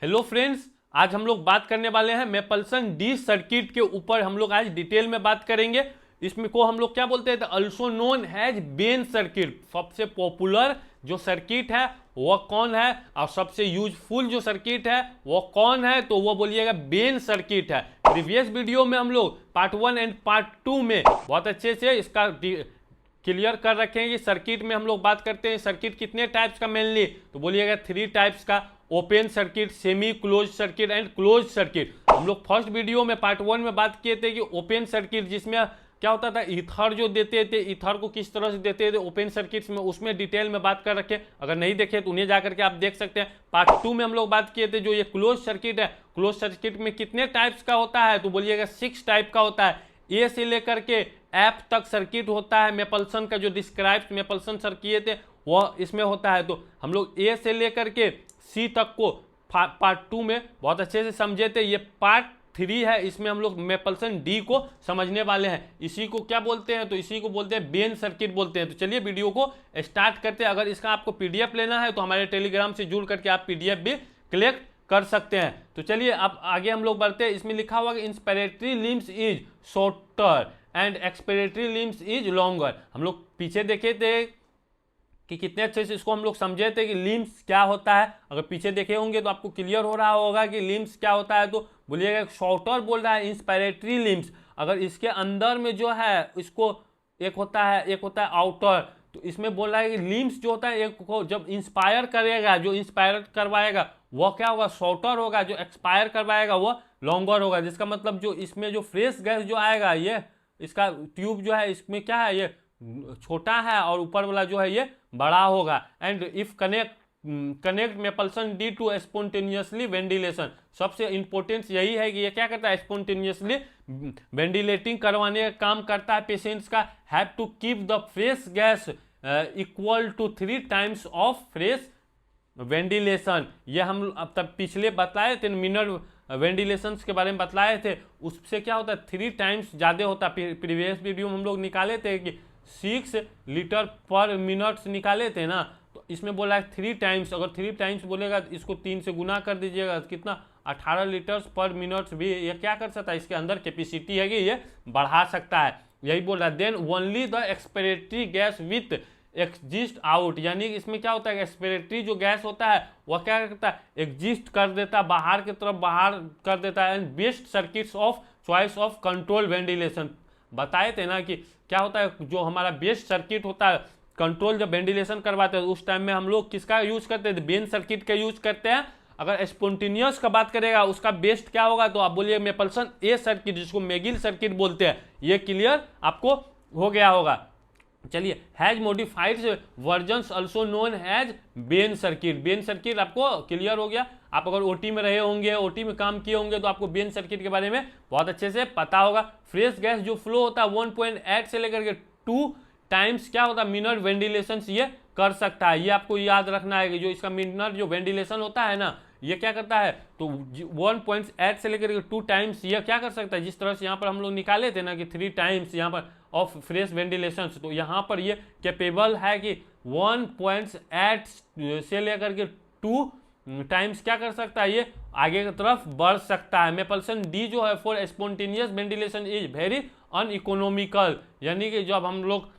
Hello friends, आज हम लोग बात करने वाले हैं मेपल्सन डी सर्किट के ऊपर। हम लोग आज डिटेल में बात करेंगे। इसमें को हम लोग क्या बोलते हैं, also known has Ben circuit. सबसे पॉपुलर जो सर्किट है वो कौन है, और सबसे यूजफुल जो सर्किट है वो कौन है, तो वो बोलिएगा बेन सर्किट है। प्रीवियस वीडियो में हम लोग पार्ट 1 एंड पार्ट 2 में बहुत अच्छे से इसका क्लियर कर रखे हैं कि सर्किट में हम लोग बात करते हैं सर्किट कितने टाइप्स का मेनली, तो बोलिएगा 3 टाइप्स का, open circuit, semi close circuit and close circuit. हम लोग फर्स्ट वीडियो में पार्ट 1 में बात किए थे कि ओपन सर्किट जिसमें क्या होता था, ईथर जो देते थे, ईथर को किस तरह से देते थे ओपन सर्किट्स में, उसमें डिटेल में बात कर रखे। अगर नहीं देखे तो उन्हें जाकर के आप देख सकते हैं। पार्ट 2 में हम लोग बात किए थे जो ये क्लोज सर्किट है, क्लोज सर्किट में कितने टाइप्स का होता है, तो बोलिएगा 6 टाइप का होता है। ए से लेकर के एफ तक सर्किट होता है। मेपल्सन का जो डिस्क्राइब मेपल्सन सर किए थे वो इसमें होता है। तो हम लोग ए से लेकर के सी तक को पार्ट 2 में बहुत अच्छे से समझे थे। ये पार्ट 3 है, इसमें हम लोग मेपल्सन डी को समझने वाले हैं। इसी को क्या बोलते हैं, तो इसी को बोलते हैं बेन सर्किट बोलते हैं। तो चलिए वीडियो को स्टार्ट करते हैं। अगर इसका आपको पीडीएफ लेना है तो हमारे टेलीग्राम से जुड़ करके आप पीडीएफ भी कलेक्ट कर सकते हैं। तो चलिए अब आगे हम लोग बढ़ते हैं। इसमें लिखा हुआ कि inspiratory limbs is shorter and expiratory limbs is longer. हम लोग पीछे देखे थे कि कितने अच्छे से इसको हम लोग समझे थे कि लिम्स क्या होता है। अगर पीछे देखे होंगे तो आपको क्लियर हो रहा होगा कि लिम्स क्या होता है। तो बोलिएगा शॉर्टर बोल रहा है इंस्पिरेटरी लिम्स। अगर इसके अंदर में जो है इसको एक होता है आउटर, तो इसमें बोल रहा है कि लिम्स जो होता है एक को जब इंस्पायर करेगा, जो इंस्पायर करवाएगा वो क्या होगा, शॉर्टर होगा, जो एक्सपायर करवाएगा वो लॉन्गर होगा। जिसका मतलब जो इसमें जो फ्रेश गैस जो आएगा, ये इसका ट्यूब जो है इसमें क्या है, ये छोटा है और ऊपर वाला जो है ये बड़ा होगा। And if connect Mapleson D to spontaneously ventilation. सबसे इंपॉर्टेंट यही है कि ये क्या करता है, स्पॉन्टेनियसली वेंटिलेटिंग करवाने का काम करता है पेशेंट्स का। Have to keep the fresh gas equal to 3 times of fresh ventilation. ये हम अब तक पिछले बताए थे मिनर वेंटिलेशन के बारे में बतलाए थे, उससे क्या होता है 3 टाइम्स ज़्यादा होता है। प्रीवियस वीडियो में हम लोग निकाले थे कि 6 लीटर पर मिनट निकाले थे ना, तो इसमें बोला है 3 टाइम्स। अगर 3 टाइम्स बोलेगा तो इसको 3 से गुना कर दीजिएगा, कितना 18 लीटर्स पर मिनट भी ये क्या कर सकता है, इसके अंदर कैपेसिटी है कि ये बढ़ा सकता है। यही बोल रहा है। Then only the expiratory gas with exist out, यानी इसमें क्या होता है, एक्सपिरेटरी जो गैस होता है वह क्या करता है, एग्जिस्ट कर देता है, बाहर की तरफ बाहर कर देता है। And best circuits of choice of control ventilation. बताए थे ना कि क्या होता है, जो हमारा बेस्ट सर्किट होता है कंट्रोल जब वेंटिलेशन करवाते हैं उस टाइम में हम लोग किसका यूज करते हैं, बेन सर्किट का यूज करते हैं। अगर स्पॉन्टेनियस का बात करेगा उसका बेस्ट क्या होगा, तो आप बोलिए मेपल्सन ए सर्किट, जिसको मेगिल सर्किट बोलते हैं। ये क्लियर आपको हो गया होगा। चलिए, has modified versions also known has Ben circuit. Ben circuit आपको क्लियर हो गया। आप अगर ओटी में रहे होंगे, ओटी में काम किए होंगे, तो आपको बेन सर्किट के बारे में बहुत अच्छे से पता होगा। फ्रेश गैस जो फ्लो होता है 1.8 से लेकर के 2 टाइम्स क्या होता है मिनट वेंटिलेशन ये कर सकता है। ये आपको याद रखना है कि जो इसका मिनट जो वेंटिलेशन होता है ना, ये क्या करता है, तो 1.8 से लेकर 2 टाइम्स ये क्या कर सकता है। जिस तरह से यहाँ पर हम लोग निकाले थे ना कि 3 टाइम्स यहाँ पर ऑफ फ्रेश वेंटिलेशन, तो यहाँ पर ये कैपेबल है कि 1.8 से लेकर के 2 टाइम्स क्या कर सकता है, ये आगे की तरफ बढ़ सकता है। मेपल्सन डी जो है for spontaneous ventilation is very uneconomical, यानी कि जब हम लोग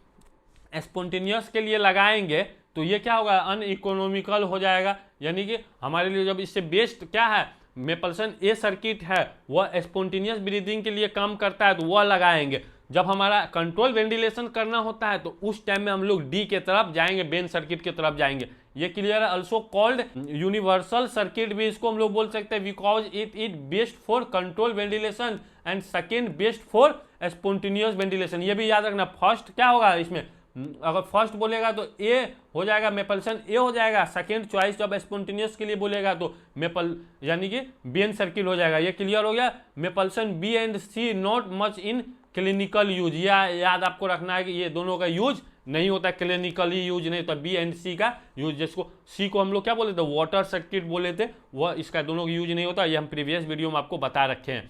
स्पॉन्टेनियस के लिए लगाएंगे तो ये क्या होगा, अनइकोनॉमिकल हो जाएगा। यानी कि हमारे लिए जब इससे बेस्ट क्या है, मेपल्सन ए सर्किट है, वह स्पॉन्टेनियस ब्रीदिंग के लिए काम करता है तो वह लगाएंगे। जब हमारा कंट्रोल वेंटिलेशन करना होता है तो उस टाइम में हम लोग डी के तरफ जाएंगे, बेन सर्किट की तरफ जाएंगे। ये क्लियर है। ऑल्सो कॉल्ड यूनिवर्सल सर्किट भी इसको हम लोग बोल सकते हैं, because it best for control ventilation and second best for spontaneous ventilation. ये भी याद रखना। फर्स्ट क्या होगा इसमें, अगर फर्स्ट बोलेगा तो ए हो जाएगा, मेपल्सन ए हो जाएगा। सेकेंड चॉइस जब स्पॉन्टेनियस के लिए बोलेगा तो मेपल यानी कि बेन सर्किट हो जाएगा। ये क्लियर हो गया। Mapleson B and C not much in clinical use. या याद आपको रखना है कि ये दोनों का यूज नहीं होता, क्लिनिकली यूज नहीं होता, बी एंड सी का यूज। जिसको सी को हम लोग क्या बोले थे, वाटर सर्किट बोले थे, वह इसका दोनों का यूज नहीं होता। ये हम प्रीवियस वीडियो में आपको बता रखे हैं।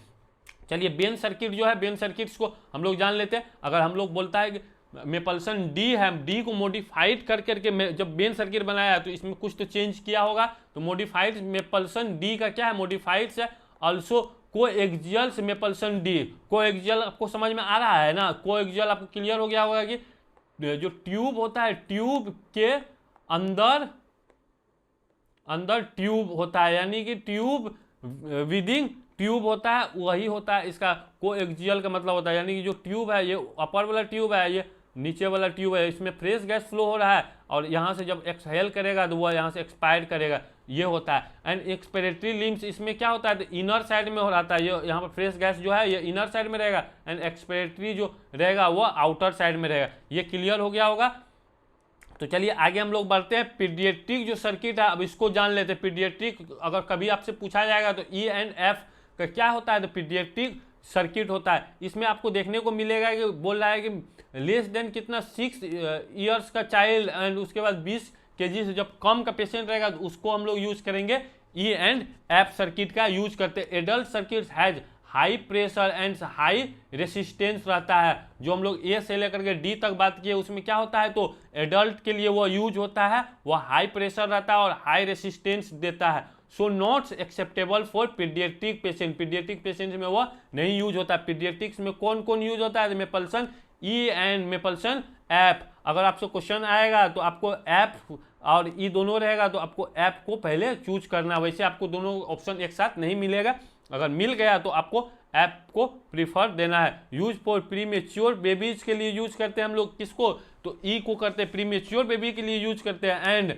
चलिए, बेन सर्किट जो है, बेन सर्किट्स को हम लोग जान लेते हैं। अगर हम लोग बोलता है कि मेपल्सन डी है, डी को मॉडिफाइड कर करके जब बेन सर्किट बनाया तो इसमें कुछ तो चेंज किया होगा, तो मॉडिफाइड मेपल्सन डी का क्या है, मॉडिफाइड से ऑल्सो कोएक्सियल से मेपल्सन डी। कोएक्सियल आपको समझ में आ रहा है ना, कोएक्सियल आपको क्लियर हो गया होगा कि जो ट्यूब होता है, ट्यूब के अंदर ट्यूब होता है, यानी कि ट्यूब विदिन ट्यूब होता है, वही होता है इसका कोएक्सियल का मतलब होता है। यानी कि जो ट्यूब है ये अपर वाला ट्यूब है, ये नीचे वाला ट्यूब है, इसमें फ्रेश गैस फ्लो हो रहा है और यहाँ से जब एक्सहेल करेगा तो वह यहाँ से एक्सपायर करेगा, ये होता है। एंड एक्सपिरेटरी लिम्स इसमें क्या होता है, तो इनर साइड में हो रहा है, ये यहाँ पर फ्रेश गैस जो है ये इनर साइड में रहेगा एंड एक्सपिरेटरी जो रहेगा वो आउटर साइड में रहेगा। ये क्लियर हो गया होगा। तो चलिए आगे हम लोग बढ़ते हैं। पीडियाट्रिक जो सर्किट है अब इसको जान लेते हैं। पीडियाट्रिक अगर कभी आपसे पूछा जाएगा तो ई एंड एफ का क्या होता है, तो पीडियाट्रिक सर्किट होता है। इसमें आपको देखने को मिलेगा कि बोल रहा है कि लेस देन कितना 6 ईयर्स का चाइल्ड एंड उसके बाद 20 kg से जब कम का पेशेंट रहेगा तो उसको हम लोग यूज करेंगे ई एंड एफ सर्किट का यूज करते हैं। Adult circuit has high pressure and high resistance रहता है। जो हम लोग ए से लेकर के डी तक बात किए उसमें क्या होता है, तो एडल्ट के लिए वो यूज होता है, वह हाई प्रेशर रहता है और हाई रेसिस्टेंस देता है। So not acceptable for paediatric patient. Paediatric patient में वह नहीं यूज होता। पीडियाट्रिक्स में कौन कौन यूज होता है, मेपल्सन ई एंड मेपल्सन एफ। अगर आपसे क्वेश्चन आएगा तो आपको एफ और ई दोनों रहेगा तो आपको एफ को पहले चूज करना। वैसे आपको दोनों ऑप्शन एक साथ नहीं मिलेगा, अगर मिल गया तो आपको एप को प्रीफर देना है। यूज फॉर प्रीमेच्योर बेबीज के लिए यूज करते हैं हम लोग किसको, तो ई को करते हैं, प्रीमेच्योर बेबी के लिए यूज करते हैं। एंड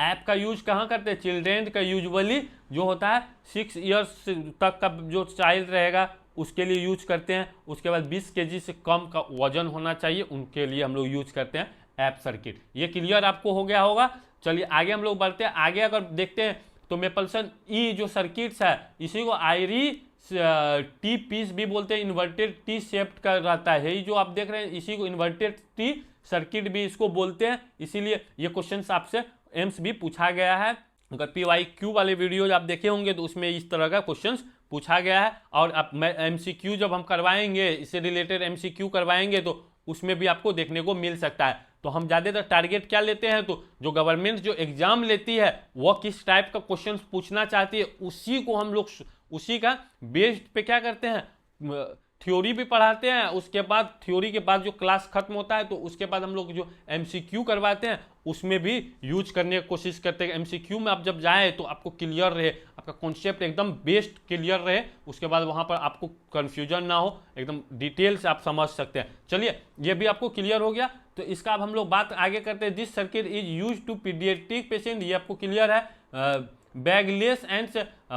ऐप का यूज कहाँ करते हैं, चिल्ड्रेन का यूजुअली जो होता है 6 ईयर्स तक का जो चाइल्ड रहेगा उसके लिए यूज करते हैं। उसके बाद 20 kg से कम का वजन होना चाहिए, उनके लिए हम लोग यूज करते हैं ऐप सर्किट। ये क्लियर आपको हो गया होगा। चलिए आगे हम लोग बढ़ते हैं। आगे अगर देखते हैं तो मेपल्सन ई जो सर्किट्स है इसी को आयरी टी पीस भी बोलते हैं, इन्वर्टेड टी शेप्ड का रहता है। यही जो आप देख रहे हैं इसी को इन्वर्टेड टी सर्किट भी इसको बोलते हैं। इसीलिए ये क्वेश्चन आपसे एम्स भी पूछा गया है। अगर PYQ वाले वीडियोज आप देखे होंगे तो उसमें इस तरह का क्वेश्चन पूछा गया है। और अब MCQ जब हम करवाएंगे, इससे रिलेटेड MCQ करवाएंगे तो उसमें भी आपको देखने को मिल सकता है। तो हम ज़्यादातर टारगेट क्या लेते हैं, तो जो गवर्नमेंट जो एग्जाम लेती है वो किस टाइप का क्वेश्चन पूछना चाहती है उसी को हम लोग उसी का बेस्ड पे क्या करते हैं, थ्योरी भी पढ़ाते हैं। उसके बाद थ्योरी के बाद जो क्लास खत्म होता है तो उसके बाद हम लोग जो MCQ करवाते हैं उसमें भी यूज करने की कोशिश करते हैं। MCQ में आप जब जाए तो आपको क्लियर रहे, आपका कॉन्सेप्ट एकदम बेस्ट क्लियर रहे, उसके बाद वहाँ पर आपको कन्फ्यूजन ना हो, एकदम डिटेल से आप समझ सकते हैं। चलिए ये भी आपको क्लियर हो गया। तो इसका अब हम लोग बात आगे करते हैं। This circuit is use to paediatric patient, ये आपको क्लियर है। बैगलेस एंड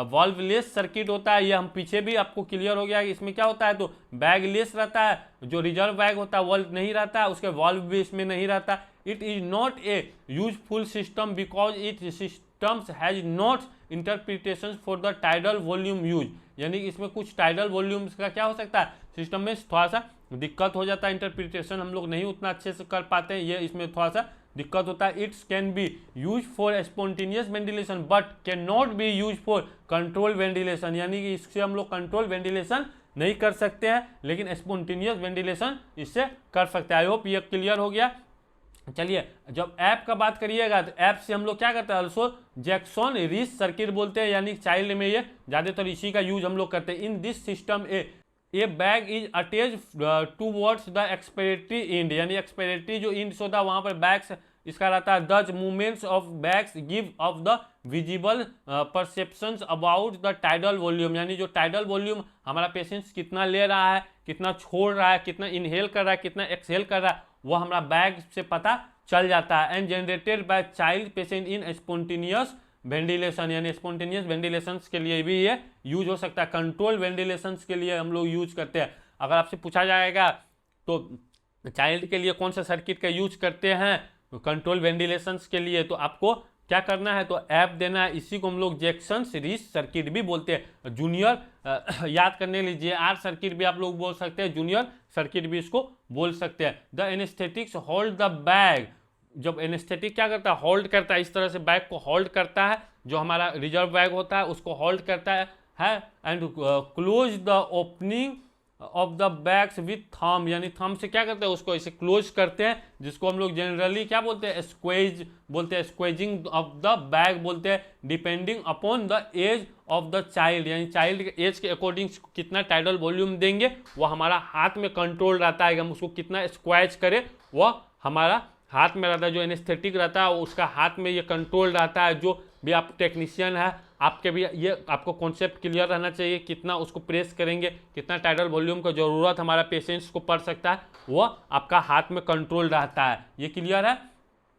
वॉल्वलेस सर्किट होता है, ये हम पीछे भी आपको क्लियर हो गया कि इसमें क्या होता है, तो बैगलेस रहता है, जो रिजर्व बैग होता है वॉल्व नहीं रहता है, उसके वॉल्व भी इसमें नहीं रहता। It is not a useful system because it systems has not interpretation for the tidal volume use. यानी कि इसमें कुछ टाइडल वॉल्यूम्स का क्या हो सकता है, सिस्टम में थोड़ा सा दिक्कत हो जाता है, इंटरप्रिटेशन हम लोग नहीं उतना अच्छे से कर पाते हैं, ये इसमें थोड़ा सा दिक्कत होता है। It's can be use for spontaneous ventilation but can not be use for control ventilation. यानी कि इससे हम लोग कंट्रोल वेंटिलेशन नहीं कर सकते हैं, लेकिन स्पॉन्टेनियस वेंटिलेशन इससे कर सकते हैं। आई होप ये क्लियर हो गया। चलिए जब ऐप का बात करिएगा तो ऐप से हम लोग क्या करते हैं, ऑल्सो जैक्सन रिस सर्किट बोलते हैं, यानी चाइल्ड में ये ज़्यादातर इसी का यूज हम लोग करते हैं। In this system A bag is attach towards the expiratory and, यानी एक्सपिरेटरी जो एंड होता है वहाँ पर बैग्स इसका रहता है। दज movements of bags give of the visible perceptions about the tidal volume, यानी जो टाइडल वॉल्यूम हमारा पेशेंट कितना ले रहा है, कितना छोड़ रहा है, कितना इनहेल कर रहा है, कितना एक्सहेल कर रहा है, वो हमारा बैग से पता चल जाता है। And generated by child patient in spontaneous ventilation, यानी स्पॉन्टेनियस वेंटिलेशन के लिए भी ये यूज हो सकता है। कंट्रोल वेंटिलेशन के लिए हम लोग यूज करते हैं। अगर आपसे पूछा जाएगा तो चाइल्ड के लिए कौन सा सर्किट का यूज करते हैं कंट्रोल वेंटिलेशन के लिए, तो आपको क्या करना है, तो ऐप देना है। इसी को हम लोग जैक्सन सीरीज सर्किट भी बोलते हैं। जूनियर याद करने के लिए JR सर्किट भी आप लोग बोल सकते हैं, जूनियर सर्किट भी इसको बोल सकते हैं। The anaesthetics hold the bag, जब एनेस्थेटिक क्या करता है, होल्ड करता है, इस तरह से बैग को होल्ड करता है, जो हमारा रिजर्व बैग होता है उसको होल्ड करता है and close the opening of the bags with thumb, यानी थंब से क्या करते हैं, उसको ऐसे क्लोज करते हैं, जिसको हम लोग जनरली क्या बोलते हैं, स्क्वेज बोलते हैं, स्क्वेजिंग ऑफ द बैग बोलते हैं, depending upon the age of the child, यानी चाइल्ड के एज के अकॉर्डिंग कितना टाइडल वॉल्यूम देंगे वो हमारा हाथ में कंट्रोल रहता है, हम उसको कितना स्क्वेज करें वह हमारा हाथ में रहता है, जो एनेस्थेटिक रहता है उसका हाथ में ये कंट्रोल रहता है। जो भी आप टेक्नीशियन है आपके भी ये आपको कॉन्सेप्ट क्लियर रहना चाहिए, कितना उसको प्रेस करेंगे, कितना टाइडल वॉल्यूम का जरूरत हमारा पेशेंट्स को पड़ सकता है, वो आपका हाथ में कंट्रोल रहता है। ये क्लियर है।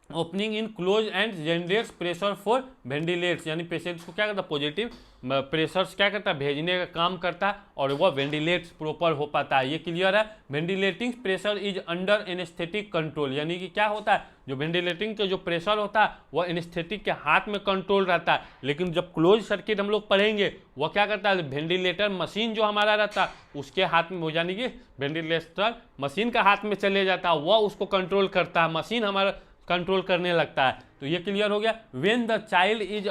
Opening in close and generates pressure for ventilates, यानी पेशेंट्स को क्या करता है, पॉजिटिव प्रेशर्स क्या करता है, भेजने का काम करता है और वह वेंटिलेट्स प्रॉपर हो पाता है। ये क्लियर है। Ventilating pressure is under anaesthetic control, यानी कि क्या होता है, जो वेंटिलेटिंग का जो प्रेशर होता है वह एनेस्थेटिक के हाथ में कंट्रोल रहता है, लेकिन जब क्लोज सर्किट हम लोग पढ़ेंगे वह क्या करता है, वेंटिलेटर मशीन जो हमारा रहता है उसके हाथ में, यानी कि वेंटिलेटर मशीन का हाथ में चले जाता है, वह उसको कंट्रोल करता है, मशीन हमारा कंट्रोल करने लगता है। तो ये क्लियर हो गया। When the child is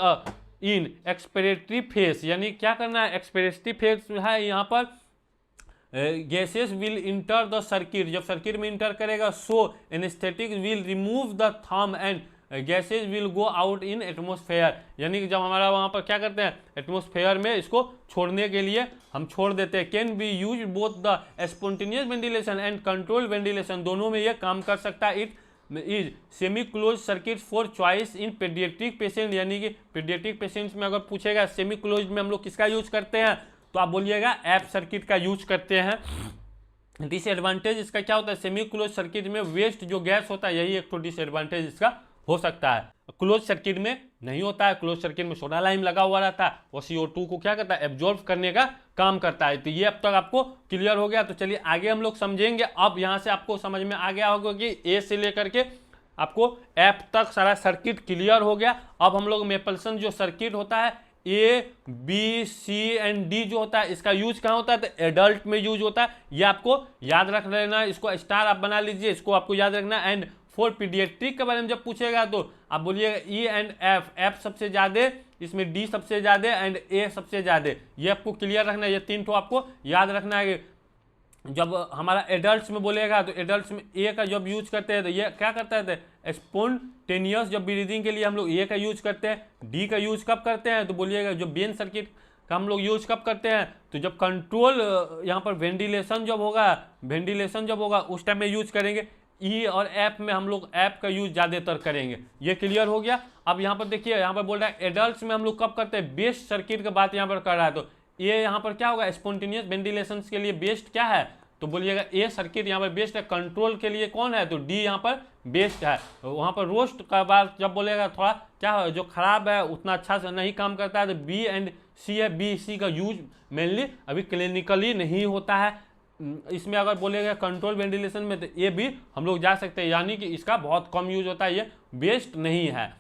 in expiratory phase, यानी क्या करना है, एक्सपिरेटरी फेज है यहाँ पर gases will enter the circuit, जब सर्किट में इंटर करेगा so anaesthetic will remove the thumb and gases will go out in atmosphere, यानी कि जब हमारा वहाँ पर क्या करते हैं, एटमोस्फेयर में इसको छोड़ने के लिए हम छोड़ देते हैं। Can be use both the spontaneous ventilation and control ventilation, दोनों में ये काम कर सकता है। It is semi close circuit for choice in paediatric patient, यानी कि पेडियाट्रिक पेशेंट्स में अगर पूछेगा सेमी क्लोज में हम लोग किसका यूज करते हैं, तो आप बोलिएगा एफ सर्किट का यूज करते हैं। डिसएडवांटेज इसका क्या होता है, सेमी क्लोज सर्किट में वेस्ट जो गैस होता है यही एक तो डिसएडवांटेज इसका हो सकता है। क्लोज सर्किट में नहीं होता है, क्लोज सर्किट में सोडा लाइम लगा हुआ रहता है, वो CO2 को क्या करता है, एब्जॉर्ब करने का काम करता है। तो ये अब तक आपको क्लियर हो गया। तो चलिए आगे हम लोग समझेंगे। अब यहाँ से आपको समझ में आ गया होगा कि ए से लेकर के आपको एफ तक सारा सर्किट क्लियर हो गया। अब हम लोग मेपल्सन जो सर्किट होता है A B C and D जो होता है इसका यूज कहाँ होता है, तो एडल्ट में यूज होता है। ये आपको याद रख लेना, इसको स्टार आप बना लीजिए, इसको आपको याद रखना। एंड फॉर पीडियाट्रिक के बारे में जब पूछेगा तो आप बोलिएगा ई एंड एफ, एफ सबसे ज्यादा, इसमें डी सबसे ज्यादा एंड ए सबसे ज्यादा। ये आपको क्लियर रखना है, ये तीन ठो आपको याद रखना है। जब हमारा एडल्ट्स में बोलेगा तो एडल्ट्स में ए का जब यूज करते हैं तो ये क्या करता है, स्पॉन्टेनियस जब ब्रीदिंग के लिए हम लोग ए का यूज करते हैं। डी का यूज कब करते हैं, तो बोलिएगा जो बेन सर्किट का हम लोग यूज कब करते हैं, तो जब कंट्रोल यहाँ पर वेंटिलेशन जब होगा उस टाइम में यूज करेंगे। ई और एफ में हम लोग एफ का यूज ज्यादातर करेंगे। ये क्लियर हो गया। अब यहाँ पर देखिए, यहाँ पर बोल रहा है एडल्ट्स में हम लोग कब करते हैं, बेस्ट सर्किट की बात यहाँ पर कर रहा है। तो ये यहाँ पर क्या होगा, स्पॉन्टेनियस वेंटिलेशन के लिए बेस्ट क्या है, तो बोलिएगा ए सर्किट यहाँ पर बेस्ट है। कंट्रोल के लिए कौन है, तो डी यहाँ पर बेस्ट है। वहाँ पर रोस्ट का बात जब बोलेगा थोड़ा क्या है, जो खराब है उतना अच्छा से नहीं काम करता है, तो बी एंड सी है। बी सी का यूज मेनली अभी क्लिनिकली नहीं होता है। इसमें अगर बोलेगा कंट्रोल वेंटिलेशन में तो ये भी हम लोग जा सकते हैं, यानी कि इसका बहुत कम यूज होता है, ये बेस्ट नहीं है।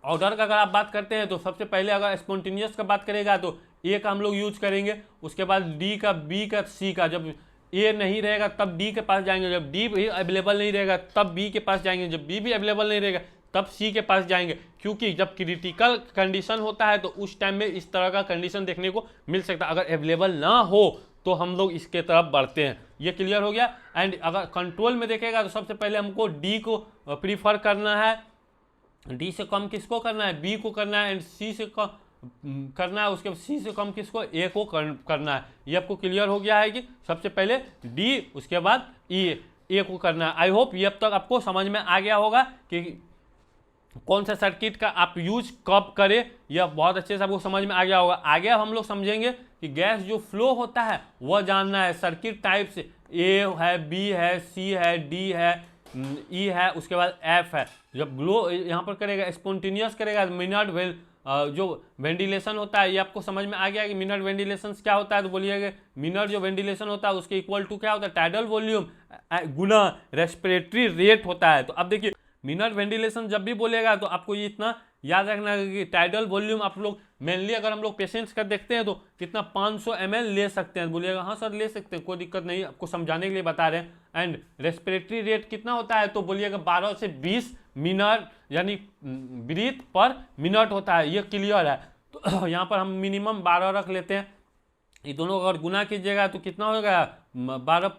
ऑर्डर का अगर आप बात करते हैं तो सबसे पहले अगर स्पॉन्टेनियस का बात करेगा तो ए का हम लोग यूज करेंगे, उसके बाद डी का, बी का, सी का। जब ए नहीं रहेगा तब डी के पास जाएंगे, जब डी भी अवेलेबल नहीं रहेगा तब बी के पास जाएंगे, जब बी भी अवेलेबल नहीं रहेगा तब सी के पास जाएंगे। क्योंकि जब क्रिटिकल कंडीशन होता है तो उस टाइम में इस तरह का कंडीशन देखने को मिल सकता है। अगर अवेलेबल ना हो तो हम लोग इसके तरफ बढ़ते हैं। ये क्लियर हो गया। एंड अगर कंट्रोल में देखेगा तो सबसे पहले हमको डी को प्रीफर करना है। डी से कम किसको करना है, बी को करना है। एंड सी से कम करना है, उसके बाद सी से कम किसको, ए को करना है। ये आपको क्लियर हो गया है कि सबसे पहले डी, उसके बाद ए को करना है। आई होप ये अब तक आपको समझ में आ गया होगा कि कौन सा सर्किट का आप यूज कब करें, यह बहुत अच्छे से आपको समझ में आ गया होगा। आगे हम लोग समझेंगे कि गैस जो फ्लो होता है वह जानना है सर्किट टाइप से। ए है, बी है, सी है, डी है, ई है, उसके बाद एफ है। जब ग्लो यहाँ पर करेगा, स्पॉन्टेनियस करेगा, मिनट जो वेंटिलेशन होता है, ये आपको समझ में आ गया कि मिनट वेंटिलेशन क्या होता है, तो बोलिएगा मिनट जो वेंटिलेशन होता है उसके इक्वल टू क्या होता है, टाइडल वॉल्यूम गुना रेस्पिरेटरी रेट होता है। तो अब देखिए मिनट वेंटिलेशन जब भी बोलेगा तो आपको ये इतना याद रखना है कि टाइडल वॉल्यूम आप लोग मेनली अगर हम लोग पेशेंट्स का देखते हैं तो कितना 500 ml ले सकते हैं, बोलिएगा हाँ सर ले सकते हैं, कोई दिक्कत नहीं, आपको समझाने के लिए बता रहे हैं। एंड रेस्पिरेटरी रेट कितना होता है, तो बोलिएगा 12 से 20 मिनट यानी ब्रीथ पर मिनट होता है। ये क्लियर है। तो यहाँ पर हम मिनिमम 12 रख लेते हैं। ये दोनों अगर गुना कीजिएगा तो कितना होगा, 12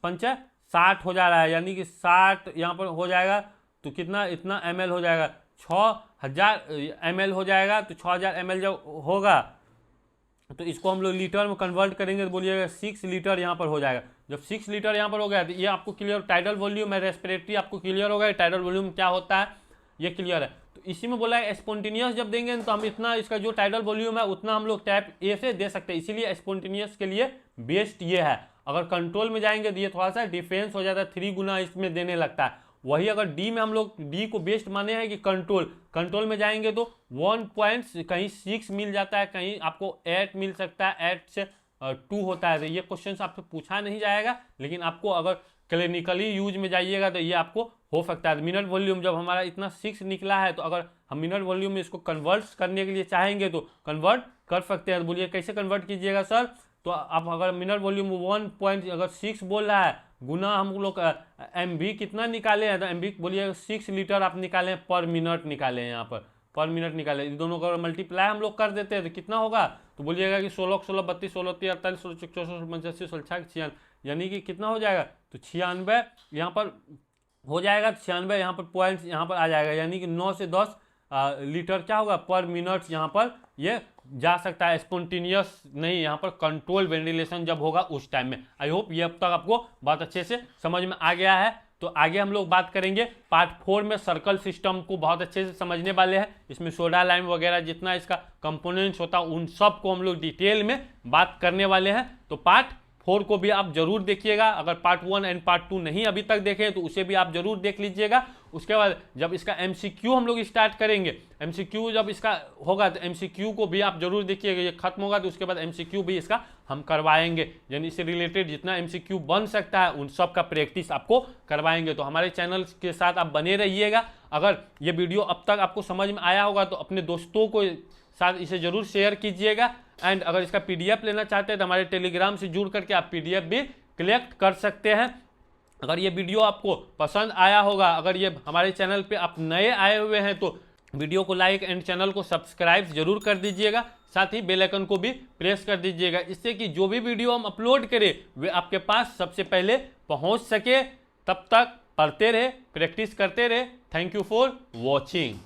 पंचा 60 हो जा रहा है, यानी कि 60 यहाँ पर हो जाएगा तो कितना, इतना ml हो जाएगा, 6000 ml हो जाएगा। तो 6000 ml जब होगा तो इसको हम लोग लीटर में कन्वर्ट करेंगे तो बोलिएगा 6 लीटर यहाँ पर हो जाएगा। जब 6 लीटर यहाँ पर हो गया तो ये आपको क्लियर, टाइडल वॉल्यूम है, रेस्पिरेटरी आपको क्लियर हो गया, टाइडल वॉल्यूम क्या होता है ये क्लियर है। तो इसी में बोला है स्पॉन्टेनियस जब देंगे तो हम इतना, इसका जो टाइडल वॉल्यूम है उतना हम लोग टैप ए से दे सकते हैं, इसीलिए स्पॉन्टेनियस के लिए बेस्ट ये है। अगर कंट्रोल में जाएंगे तो ये थोड़ा सा डिफरेंस हो जाता है, 3 गुना इसमें देने लगता है। वही अगर डी में हम लोग डी को बेस्ट माने हैं कि कंट्रोल में जाएंगे तो 1 पॉइंट कहीं 6 मिल जाता है, कहीं आपको 8 मिल सकता है, 8 से 2 होता है। तो ये क्वेश्चन आपसे पूछा नहीं जाएगा, लेकिन आपको अगर क्लिनिकली यूज में जाइएगा तो ये आपको हो सकता है। मिनट वॉल्यूम जब हमारा इतना 6 निकला है तो अगर हम मिनट वॉल्यूम में इसको कन्वर्ट करने के लिए चाहेंगे तो कन्वर्ट कर सकते हैं। तो बोलिए कैसे कन्वर्ट कीजिएगा सर, तो आप अगर मिनट वॉल्यूम 1 पॉइंट अगर 6 बोल रहा है, गुना हम लोग MV कितना निकाले हैं, तो MV बोलिए 6 लीटर आप निकालें पर मिनट निकाले हैं, यहाँ पर मिनट निकाले, इन दोनों का मल्टीप्लाई हम लोग कर देते हैं तो कितना होगा, तो बोलिएगा कि 16 16 32 16 30 48 16 64 85 16 96, यानी कि कितना हो जाएगा, तो 96 यहाँ पर हो जाएगा, 96 यहाँ पर पॉइंट यहाँ पर आ जाएगा, यानी कि 9 से 10 लीटर क्या होगा पर मिनट यहाँ पर ये जा सकता है। स्पॉन्टेनियस नहीं, यहाँ पर कंट्रोल वेंटिलेशन जब होगा उस टाइम में। आई होप ये अब तक आपको बहुत अच्छे से समझ में आ गया है। तो आगे हम लोग बात करेंगे पार्ट 4 में, सर्कल सिस्टम को बहुत अच्छे से समझने वाले हैं। इसमें सोडा लाइम वगैरह जितना इसका कंपोनेंट्स होता है उन सब को हम लोग डिटेल में बात करने वाले हैं। तो पार्ट 4 को भी आप जरूर देखिएगा, अगर पार्ट 1 एंड पार्ट 2 नहीं अभी तक देखे तो उसे भी आप जरूर देख लीजिएगा। उसके बाद जब इसका MCQ हम लोग स्टार्ट करेंगे, MCQ जब इसका होगा तो MCQ को भी आप जरूर देखिएगा। ये खत्म होगा तो उसके बाद MCQ भी इसका हम करवाएंगे, यानी इससे रिलेटेड जितना MCQ बन सकता है उन सब का प्रैक्टिस आपको करवाएंगे। तो हमारे चैनल के साथ आप बने रहिएगा। अगर ये वीडियो अब तक आपको समझ में आया होगा तो अपने दोस्तों को साथ इसे जरूर शेयर कीजिएगा। एंड अगर इसका PDF लेना चाहते हैं तो हमारे टेलीग्राम से जुड़ करके आप PDF भी कलेक्ट कर सकते हैं। अगर ये वीडियो आपको पसंद आया होगा, अगर ये हमारे चैनल पे आप नए आए हुए हैं तो वीडियो को लाइक एंड चैनल को सब्सक्राइब जरूर कर दीजिएगा, साथ ही बेल आइकन को भी प्रेस कर दीजिएगा, इससे कि जो भी वीडियो हम अपलोड करें वे आपके पास सबसे पहले पहुंच सके। तब तक पढ़ते रहे, प्रैक्टिस करते रहे। Thank you for watching.